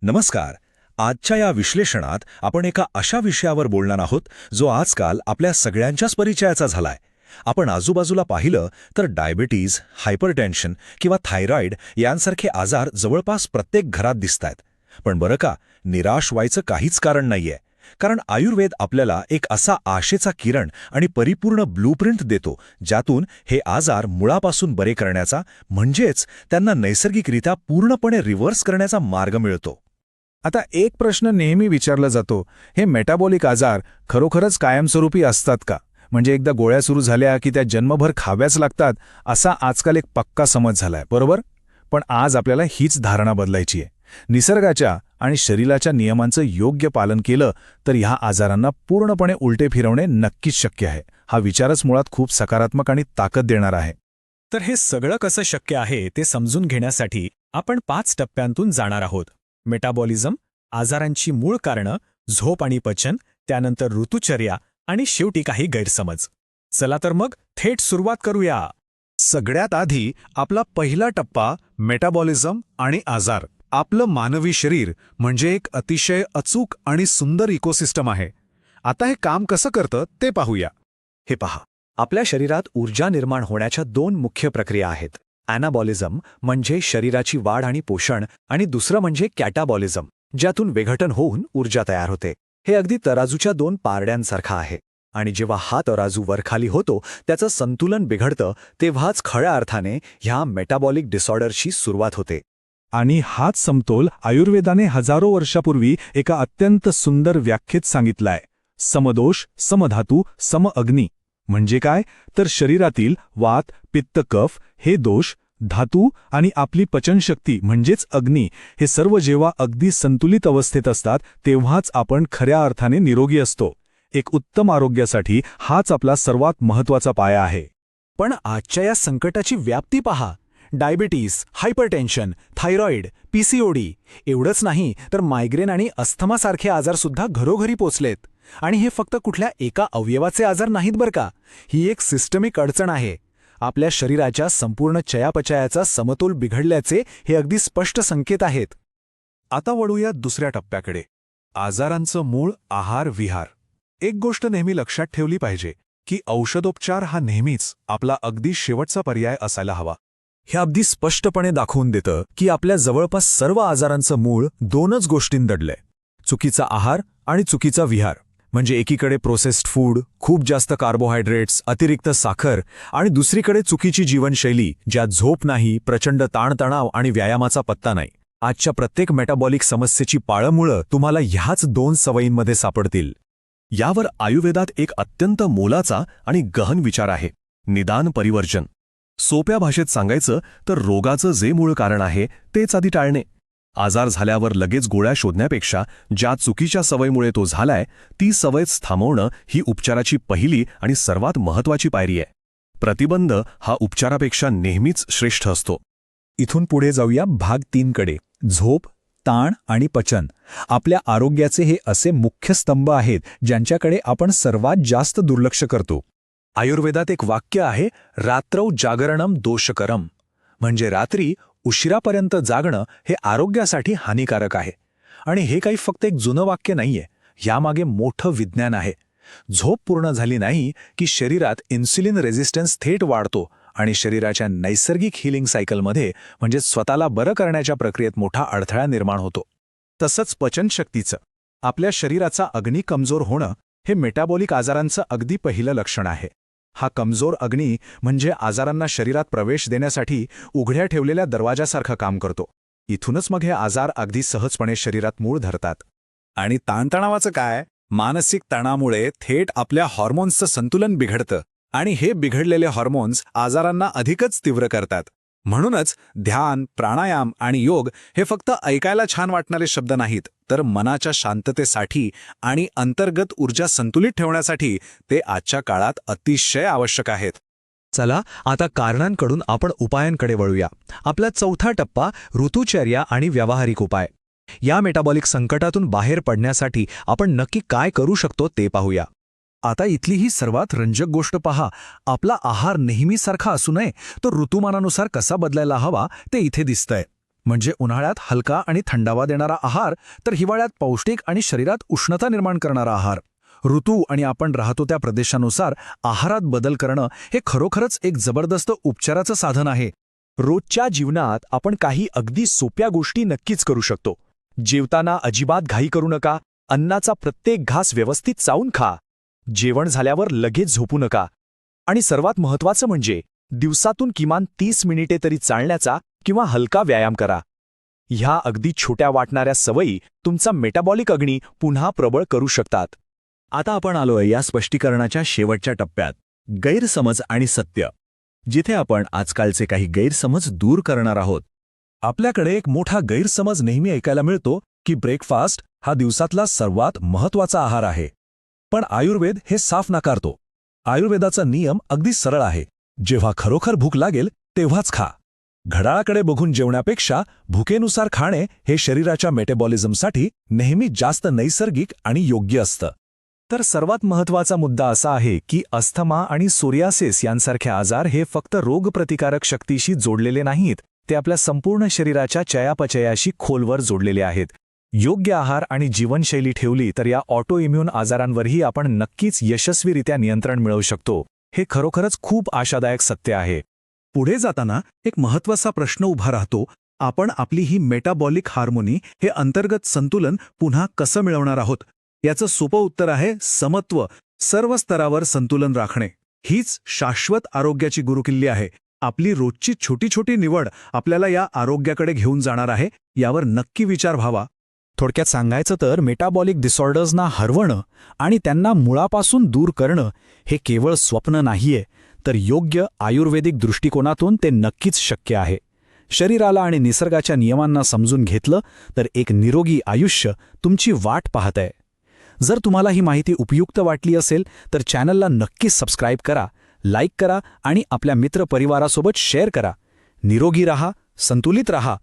नमस्कार. आजच्या या विश्लेषणात आपण एका अशा विषयावर बोलणार आहोत जो आजकाल आपल्या सगळ्यांच्याच परिचयाचा झालाय. आपण आजूबाजूला पाहिलं तर डायबिटीज, हायपरटेन्शन किंवा थायरॉइड यांसारखे आजार जवळपास प्रत्येक घरात दिसतायत. पण बरं का, निराश व्हायचं काहीच कारण नाहीये. कारण आयुर्वेद आपल्याला एक असा आशेचा किरण आणि परिपूर्ण ब्लूप्रिंट देतो ज्यातून हे आजार मुळापासून बरे करण्याचा, म्हणजेच त्यांना नैसर्गिकरित्या पूर्णपणे रिव्हर्स करण्याचा मार्ग मिळतो. आता एक प्रश्न नेहमी विचारला जातो, हे मेटाबॉलिक आजार खरोखरच कायमस्वरूपी असतात का? म्हणजे एकदा गोळ्या सुरू झाल्या की त्या जन्मभर खाव्याच लागतात, असा आजकाल एक पक्का समज झालाय, बरोबर? पण आज आपल्याला हीच धारणा बदलायची आहे. निसर्गाच्या आणि शरीराच्या नियमांचं योग्य पालन केलं तर ह्या आजारांना पूर्णपणे उलटे फिरवणे नक्कीच शक्य आहे. हा विचारच मुळात खूप सकारात्मक आणि ताकद देणारा आहे. तर हे सगळं कसं शक्य आहे ते समजून घेण्यासाठी आपण 5 टप्प्यांतून जाणार आहोत. मेटाबॉलिझम, आजारांची मूळ कारणं, झोप आणि पचन, त्यानंतर ऋतुचर्या आणि शेवटी काही गैरसमज. चला तर मग थेट सुरुवात करूया. सगळ्यात आधी आपला पहिला टप्पा मेटाबॉलिझम आणि आजार. आपलं मानवी शरीर म्हणजे एक अतिशय अचूक आणि सुंदर इकोसिस्टम आहे. आता हे काम कसं करतं ते पाहूया. हे पहा, आपल्या शरीरात ऊर्जा निर्माण होण्याच्या 2 मुख्य प्रक्रिया आहेत. ॲनाबॉलिझम म्हणजे शरीराची वाढ आणि पोषण, आणि दुसरं म्हणजे कॅटाबॉलिझम, ज्यातून विघटन होऊन ऊर्जा तयार होते. हे अगदी तराजूच्या 2 पारड्यांसारखं आहे. आणि जेव्हा हा तराजू वरखाली होतो, त्याचं संतुलन बिघडतं, तेव्हाच खऱ्या अर्थाने ह्या मेटाबॉलिक डिसऑर्डरची सुरुवात होते. आणि हाच समतोल आयुर्वेदाने हजारो वर्षापूर्वी एका अत्यंत सुंदर व्याख्येत सांगितलाय. समदोष, समधातू, समअग्नी. म्हणजे काय? तर शरीरातील वात, पित्त, कफ हे दोष, धातू आणि आपली पचनशक्ती म्हणजेच अग्नी हे सर्व जेव्हा अगदी संतुलित अवस्थेत असतात तेव्हाच आपण खऱ्या अर्थाने निरोगी असतो. एक उत्तम आरोग्यासाठी हाच आपला सर्वात महत्त्वाचा पाया आहे. पण आजच्या या संकटाची व्याप्ती पहा. डायबिटीज, हायपरटेन्शन, थायरॉइड, पीसीओडी, एवढंच नाही तर मायग्रेन आणि अस्थमासारखे आजारसुद्धा घरोघरी पोचलेत. आणि हे फक्त कुठल्या एका अवयवाचे आजार नाहीत बरं का. ही एक सिस्टमिक अडचण आहे. आपल्या शरीराच्या संपूर्ण चयापचयाचा समतोल बिघडल्याचे हे अगदी स्पष्ट संकेत आहेत. आता वळूया दुसऱ्या टप्प्याकडे, आजारांचं मूळ आहार विहार. एक गोष्ट नेहमी लक्षात ठेवली पाहिजे की औषधोपचार हा नेहमीच आपला अगदी शेवटचा पर्याय असायला हवा. हे अगदी स्पष्टपणे दाखवून देतं की आपल्या जवळपास सर्व आजारांचं मूळ 2च गोष्टींत दडलंय: चुकीचा आहार आणि चुकीचा विहार. म्हणजे एकीकडे प्रोसेस्ड फूड, खूप जास्त कार्बोहायड्रेट्स, अतिरिक्त साखर, आणि दुसरीकडे चुकीची जीवनशैली ज्यात झोप नाही, प्रचंड ताणतणाव आणि व्यायामाचा पत्ता नाही. आजच्या प्रत्येक मेटाबॉलिक समस्येची पाळंमुळं तुम्हाला ह्याच 2 सवयींमध्ये सापडतील. यावर आयुर्वेदात एक अत्यंत मोलाचा आणि गहन विचार आहे: निदान परिवर्जन. सोप्या भाषेत सांगायचं तर रोगाचं जे मूळ कारण आहे तेच आधी टाळणे. आजार झाल्यावर लगेच गोळ्या शोधण्यापेक्षा ज्या चुकीच्या सवयीमुळे तो झालाय ती सवयच थांबवणं ही उपचाराची पहिली आणि सर्वात महत्त्वाची पायरी आहे. प्रतिबंध हा उपचारापेक्षा नेहमीच श्रेष्ठ असतो. इथून पुढे जाऊया भाग 3 कडे. झोप, ताण आणि पचन. आपल्या आरोग्याचे हे असे मुख्य स्तंभ आहेत ज्यांच्याकडे आपण सर्वात जास्त दुर्लक्ष करतो. आयुर्वेदात एक वाक्य आहे, रात्रौ जागरणम दोषकरम. म्हणजे रात्री उशिरापर्यंत जागणं हे आरोग्यासाठी हानिकारक आहे. आणि हे काही फक्त एक जुनं वाक्य नाहीये, यामागे मोठं विज्ञान आहे. झोप पूर्ण झाली नाही की शरीरात इन्सुलिन रेझिस्टन्स थेट वाढतो आणि शरीराच्या नैसर्गिक हिलिंग सायकलमध्ये म्हणजे स्वतःला बरं करण्याच्या प्रक्रियेत मोठा अडथळा निर्माण होतो. तसंच पचनशक्तीचं, आपल्या शरीराचा अग्नी कमजोर होणं हे मेटाबॉलिक आजारांचं अगदी पहिलं लक्षण आहे. हा कमजोर अग्नी म्हणजे आजारांना शरीरात प्रवेश देण्यासाठी उघड्या ठेवलेल्या दरवाजासारखं काम करतो. इथूनच मग हे आजार अगदी सहजपणे शरीरात मूळ धरतात. आणि ताणतणावाचं काय? मानसिक तणावामुळे थेट आपल्या हॉर्मोन्सचं संतुलन बिघडतं आणि हे बिघडलेले हॉर्मोन्स आजारांना अधिकच तीव्र करतात. म्हणूनच ध्यान, प्राणायाम आणि योग हे फक्त ऐकायला छान वाटणारे शब्द नाहीत, तर मनाच्या शांततेसाठी आणि अंतर्गत ऊर्जा संतुलित ठेवण्यासाठी ते आजच्या काळात अतिशय आवश्यक आहेत. चला आता कारणांकडून आपण उपायांकडे वळूया. आपला चौथा टप्पा ऋतुचर्या आणि व्यावहारिक उपाय. या मेटाबॉलिक संकटातून बाहेर पडण्यासाठी आपण नक्की काय करू शकतो ते पाहूया. आता इथली ही सर्वात रंजक गोष्ट पहा. आपला आहार नेहमीसारखा असू नये, तो ऋतुमानानुसार कसा बदलायला हवा ते इथे दिसतंय. म्हणजे उन्हाळ्यात हलका आणि थंडावा देणारा आहार, तर हिवाळ्यात पौष्टिक आणि शरीरात उष्णता निर्माण करणारा आहार. ऋतू आणि आपण राहतो त्या प्रदेशानुसार आहारात बदल करणं हे खरोखरच एक जबरदस्त उपचाराचं साधन आहे. रोजच्या जीवनात आपण काही अगदी सोप्या गोष्टी नक्कीच करू शकतो. जेवताना अजिबात घाई करू नका. अन्नाचा प्रत्येक घास व्यवस्थित चावून खा. जेवण झाल्यावर लगेच झोपू नका. आणि सर्वात महत्त्वाचं म्हणजे दिवसातून किमान 30 मिनिटे तरी चालण्याचा किंवा हलका व्यायाम करा. ह्या अगदी छोट्या वाटणाऱ्या सवयी तुमचा मेटाबॉलिक अग्नी पुन्हा प्रबळ करू शकतात. आता आपण आलोय या स्पष्टीकरणाच्या शेवटच्या टप्प्यात, गैरसमज आणि सत्य, जिथे आपण आजकालचे काही गैरसमज दूर करणार आहोत. आपल्याकडे एक मोठा गैरसमज नेहमी ऐकायला मिळतो की ब्रेकफास्ट हा दिवसातला सर्वात महत्त्वाचा आहार आहे. पण आयुर्वेद हे साफ नाकारतो. आयुर्वेदाचा नियम अगदी सरळ आहे. जेव्हा खरोखर भूक लागेल तेव्हाच खा. घड्याळाकडे बघून जेवण्यापेक्षा भुकेनुसार खाणे हे शरीराच्या मेटाबॉलिझमसाठी नेहमी जास्त नैसर्गिक आणि योग्य असतं. तर सर्वात महत्त्वाचा मुद्दा असा आहे की अस्थमा आणि सोरियासिस यांसारखे आजार हे फक्त रोगप्रतिकारक शक्तीशी जोडलेले नाहीत, ते आपल्या संपूर्ण शरीराच्या चयापचयाशी खोलवर जोडलेले आहेत. योग्य आहार आणि जीवनशैली ठेवली तर या ऑटो इम्यून आजारांवरही आपण नक्कीच यशस्वीरित्या नियंत्रण मिळवू शकतो. हे खरोखरच खूप आशादायक सत्य आहे. पुढे जाताना एक महत्त्वाचा प्रश्न उभा राहतो, आपण आपली ही मेटाबॉलिक हार्मोनी, हे अंतर्गत संतुलन पुन्हा कसं मिळवणार आहोत? याचं सोपं उत्तर आहे समत्व. सर्व स्तरावर संतुलन राखणे हीच शाश्वत आरोग्याची गुरुकिल्ली आहे. आपली रोजची छोटी छोटी निवड आपल्याला या आरोग्याकडे घेऊन जाणार आहे, यावर नक्की विचार व्हावा. थोडक्यात सांगायचं तर मेटाबॉलिक डिसऑर्डर्सना हरवणं आणि त्यांना मुळापासून दूर करणं हे केवळ स्वप्न नाहीये, तर योग्य आयुर्वेदिक दृष्टिकोनातून ते नक्कीच शक्य आहे. शरीराला आणि निसर्गाच्या नियमांना समजून घेतलं तर एक निरोगी आयुष्य तुमची वाट पाहत आहे. जर तुम्हाला ही माहिती उपयुक्त वाटली असेल तर चॅनलला नक्कीच सबस्क्राईब करा, लाईक करा आणि आपल्या मित्रपरिवारासोबत शेअर करा. निरोगी रहा, संतुलित रहा